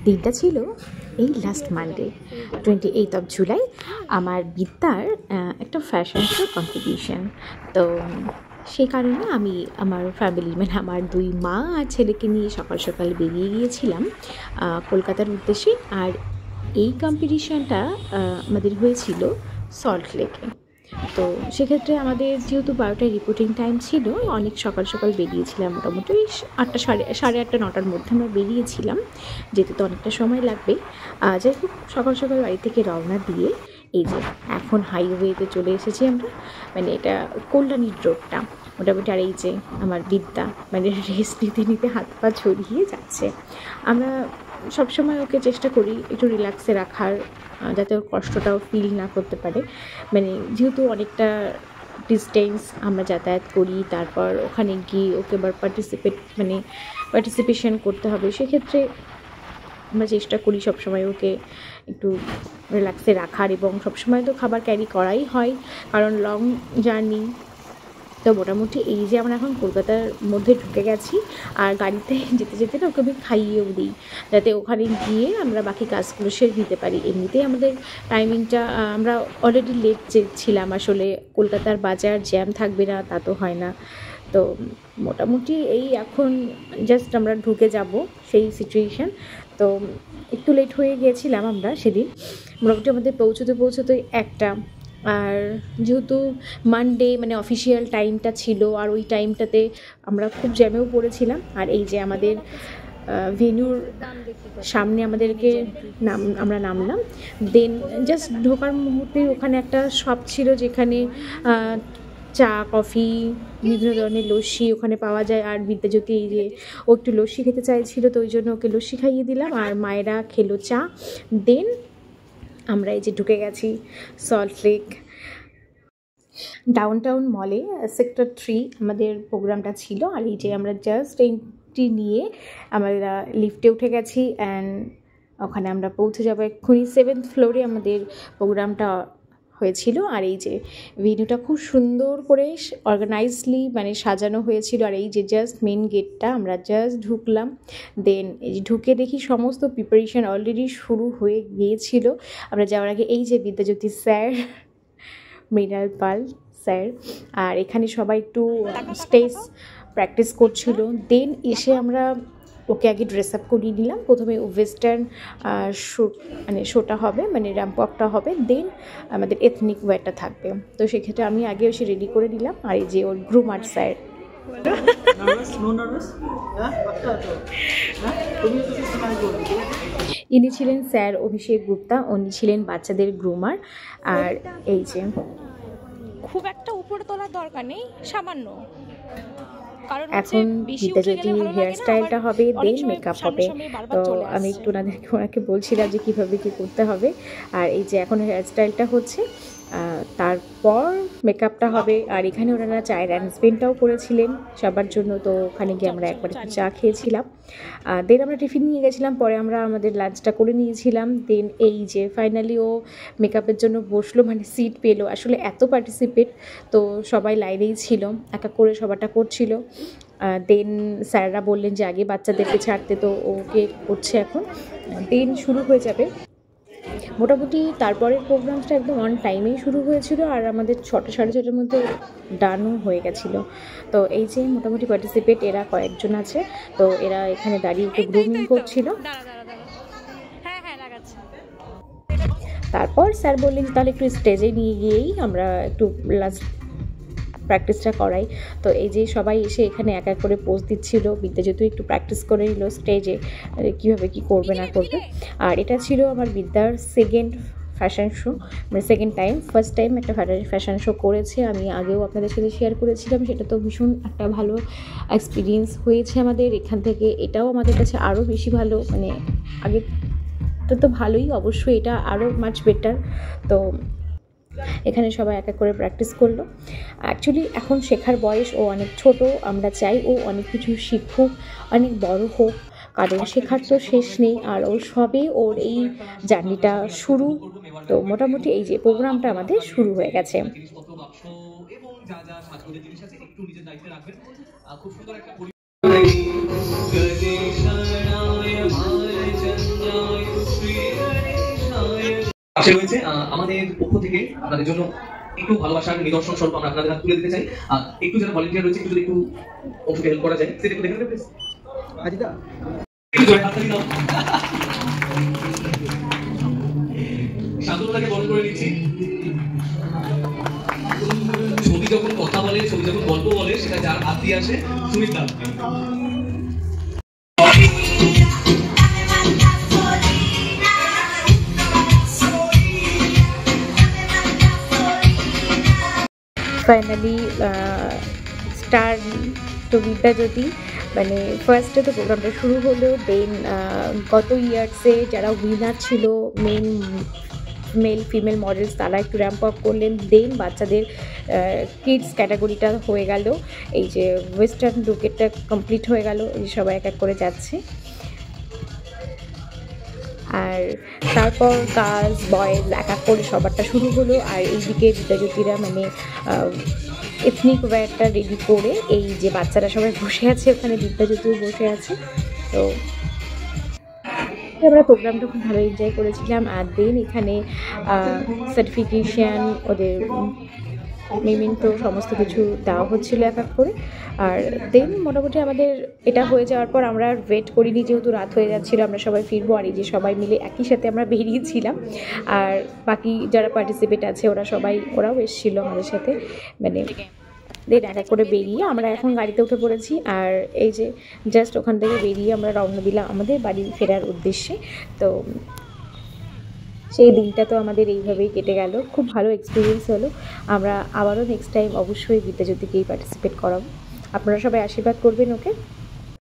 দিনটা ছিল এই লাস্ট মানডে 28 জুলাই। আমার বিদ্যার একটা ফ্যাশন শো কম্পিটিশন। তো সেই কারণে আমি আমার ফ্যামিলি মানে আমার 2 মা আর ছেলেকে নিয়ে সকাল সকাল বেরিয়ে গিয়েছিলাম কলকাতার উদ্দেশ্যে। আর এই কম্পিটিশনটা আমাদের হয়েছিল সল্ট লেকে। তো সেক্ষেত্রে আমাদের যেহেতু 12টায় রিপোর্টিং টাইম ছিল, অনেক সকাল সকাল বেরিয়েছিলাম, মোটামুটি 8টা সাড়ে 8টা 9টার মধ্যে আমরা বেরিয়েছিলাম, যেতে তো অনেকটা সময় লাগবে। যাই হোক, সকাল সকাল বাড়ি থেকে রওনা দিয়ে এই যে এখন হাইওয়েতে চলে এসেছি আমরা, মানে এটা কল্যাণীর রোডটা মোটামুটি। আর এই যে আমার বিদ্যা মানে রেস্ট নিতে নিতে হাত পা ছড়িয়ে যাচ্ছে। আমরা সবসময় ওকে চেষ্টা করি একটু রিল্যাক্সে রাখার, যাতে ওর কষ্টটাও ফিল না করতে পারে। মানে যেহেতু অনেকটা ডিস্টেন্স আমরা যাতায়াত করি, তারপর ওখানে গিয়ে ওকে আবার পার্টিসিপেশন করতে হবে, সেক্ষেত্রে আমরা চেষ্টা করি সবসময় ওকে একটু রিল্যাক্সে রাখার। এবং সবসময় তো খাবার ক্যারি করাই হয়, কারণ লং জার্নি। তো মোটামুটি এই যে আমরা এখন কলকাতার মধ্যে ঢুকে গেছি, আর গাড়িতে যেতে যেতে না ওকে আমি খাইয়েও দিই, যাতে ওখানে গিয়ে আমরা বাকি কাজগুলো সেরে দিতে পারি। এমনিতেই আমাদের টাইমিংটা, আমরা অলরেডি লেট ছিলাম, আসলে কলকাতার বাজার জ্যাম থাকবে না তা তো হয় না। তো মোটামুটি এই এখন জাস্ট আমরা ঢুকে যাব সেই সিচুয়েশান। তো একটু লেট হয়ে গিয়েছিলাম আমরা সেদিন, মোটামুটি আমাদের পৌঁছতে একটা। আর যেহেতু মানডে মানে অফিসিয়াল টাইমটা ছিল, আর ওই টাইমটাতে আমরা খুব জ্যামেও পড়েছিলাম। আর এই যে আমাদের ভেন্যুর সামনে আমাদেরকে আমরা নামলাম। দেন জাস্ট ঢোকার মুহূর্তে ওখানে একটা শপ ছিল, যেখানে চা কফি বিভিন্ন ধরনের লস্যি ওখানে পাওয়া যায়। আর বিদ্যাজ্যোতি এই যে ও একটু লস্যি খেতে চাইছিল, তো ওই জন্য ওকে লস্যি খাইয়ে দিলাম, আর মায়েরা খেলো চা। দেন আমরা এই যে ঢুকে গেছি সল্ট লেক ডাউনটাউন মলে, সেক্টর 3 আমাদের প্রোগ্রামটা ছিল। আর এই যে আমরা জাস্ট এন্ট্রি নিয়ে আমরা লিফটে উঠে গেছি, অ্যান্ড ওখানে আমরা পৌঁছে যাবো এক্ষুনি। 7th ফ্লোরে আমাদের প্রোগ্রামটা হয়েছিল। আর এই যে ভেন্যুটা খুব সুন্দর করে অর্গানাইজলি মানে সাজানো হয়েছিল। আর এই যে জাস্ট মেন গেটটা আমরা জাস্ট ঢুকলাম, দেন এই যে ঢুকে দেখি সমস্ত প্রিপারেশন অলরেডি শুরু হয়ে গিয়েছিল। আমরা যাওয়ার আগে এই যে বিদ্যাজ্যোতি স্যার, মৃণাল পাল স্যার, আর এখানে সবাই একটু স্টেজ প্র্যাকটিস করছিল। দেন এসে আমরা ওকে আগে ড্রেস আপ করিয়ে নিলাম। প্রথমে ওয়েস্টার্ন শোটা হবে, মানে র্যাম্প ওয়াকটা হবে, দেন আমাদের এথনিক ওয়্যারটা থাকবে। তো সেক্ষেত্রে আমি আগে এসে রেডি করে নিলাম। আর এই যে ওর গ্রুমার স্যার, ইনি ছিলেন স্যার অভিষেক গুপ্তা, উনি ছিলেন বাচ্চাদের গ্রুমার। আর এই যে খুব একটা উপরে তোলার দরকার নেই, সামান্য, কারণ এখন বিদ্যাজ্যোতি হেয়ার স্টাইলটা হবে, দেন মেকআপ হবে। তো আমি একটু ওনাকে বলছিলাম যে কীভাবে কী করতে হবে। আর এই যে এখন হেয়ার স্টাইলটা হচ্ছে, তারপর মেকআপটা হবে। আর এখানে ওনারা চায়ের অ্যারেঞ্জমেন্টটাও করেছিলেন সবার জন্য। তো ওখানে গিয়ে আমরা একবার চা খেয়েছিলাম, দেন আমরা টিফিন নিয়ে গেছিলাম, পরে আমরা আমাদের লাঞ্চটা করে নিয়েছিলাম। দেন এই যে ফাইনালি ও মেকআপের জন্য বসলো, মানে সিট পেলো। আসলে এত পার্টিসিপেট, তো সবাই লাইনেই ছিল, এক এক করে সবারটা করছিল। দেন স্যাররা বললেন যে আগে বাচ্চাদেরকে ছাড়তে, তো ওকে করছে এখন। দেন শুরু হয়ে যাবে মোটামুটি। তারপরের প্রোগ্রামটা একদম অন টাইমেই শুরু হয়েছিল, আর আমাদের 6টা সাড়ে 6টার মধ্যে ডানও হয়ে গেছিলো। তো এই যে মোটামুটি পার্টিসিপেট এরা কয়েকজন আছে, তো এরা এখানে দাঁড়িয়ে একটু গ্রুমিং করছিল। তারপর স্যার বললেন তাহলে একটু স্টেজে নিয়ে গিয়েই আমরা একটু লাস্ট প্র্যাকটিসটা করাই। তো এই যে সবাই এসে এখানে এক এক করে পোজ দিচ্ছিল। বিদ্যাজ্যোতি একটু প্র্যাকটিস করে নিল স্টেজে কীভাবে কী করবে না করবে। আর এটা ছিল আমার বিদ্যার সেকেন্ড ফ্যাশন শো, মানে সেকেন্ড টাইম। ফার্স্ট টাইম একটা ফ্যাশন শো করেছে, আমি আগেও আপনাদের সাথে শেয়ার করেছিলাম, সেটা তো ভীষণ একটা ভালো এক্সপিরিয়েন্স হয়েছে আমাদের এখান থেকে। এটাও আমাদের কাছে আরও বেশি ভালো, মানে আগে তো ভালোই, অবশ্যই এটা আরও মাচ বেটার। তো এখানে সবাই এক এক করে প্র্যাকটিস করলো। অ্যাকচুয়ালি এখন শেখার বয়স, ও অনেক ছোট, আমরা চাই ও অনেক কিছু শিখুক, অনেক বড় হোক, কারণ শেখার তো শেষ নেই। আর ওর সবে ওর এই জার্নিটা শুরু। তো মোটামুটি এই যে প্রোগ্রামটা আমাদের শুরু হয়ে গেছে। পাশে রয়েছে আমাদের পক্ষ থেকে আপনাদের জন্য একটু ভালোবাসার নিদর্শন স্বরূপ আমরা আপনাদের হাতে তুলে দিতে চাই। একটু যারা ভলেন্টিয়ার রয়েছে একটু যদি একটু অংশকে হেল্প করা যায় সেটা একটু দেখে নেবে প্লিজ। আজিদা একটু জোরে হাততালি দাও। শান্তনুদাকে বরণ করে নিচ্ছি। ছবি যখন কথা বলে, ছবি যখন গল্প বলে, সেটা যার হাত দিয়ে আসে সুমিত দা। ফাইনালি স্টার তো বিদ্যাজ্যোতি, মানে ফার্স্টে তো প্রোগ্রামটা শুরু হলো, দেন গত ইয়ার্সে যারা উইনার ছিল মেল ফিমেল মডেলস তারা একটু র্যাম্প আপ করলেন, দেন বাচ্চাদের কিডস ক্যাটাগরিটা হয়ে গেল, এই যে ওয়েস্টার্ন লুকেরটা কমপ্লিট হয়ে গেল, এই যে সবাই এক এক করে যাচ্ছে। আর তারপর গার্লস বয়েজ এক এক করে সবারটা শুরু হলো। আর এইদিকে বিদ্যাজ্যোতিরা মানে এথনিক ওয়্যারটা রেডি করে, এই যে বাচ্চারা সবাই বসে আছে ওখানে, বিদ্যাজ্যোতিও বসে আছে। তো আমরা প্রোগ্রামটা খুব ভালো এনজয় করেছিলাম। আর দেন এখানে সার্টিফিকেশান, ওদের মেমেন্টো সমস্ত কিছু দেওয়া হচ্ছিলো এক এক করে। আর দেন মোটামুটি আমাদের এটা হয়ে যাওয়ার পর আমরা ওয়েট করিনি, যেহেতু রাত হয়ে যাচ্ছিলো, আমরা সবাই ফিরবো। আর এই যে সবাই মিলে একই সাথে আমরা বেরিয়েছিলাম। আর বাকি যারা পার্টিসিপেট আছে ওরাও এসেছিলো আমাদের সাথে, মানে দেন এক এক করে বেরিয়ে আমরা এখন গাড়িতে উঠে পড়েছি। আর এই যে জাস্ট ওখান থেকে বেরিয়ে আমরা রওনা দিলাম আমাদের বাড়ি ফেরার উদ্দেশ্যে। তো সেই দিনটা তো আমাদের এইভাবেই কেটে গেল, খুব ভালো এক্সপিরিয়েন্স হলো। আমরা আবারও নেক্সট টাইম অবশ্যই বিদ্যাজ্যোতিকেই পার্টিসিপেট করাবো। আপনারা সবাই আশীর্বাদ করবেন ওকে।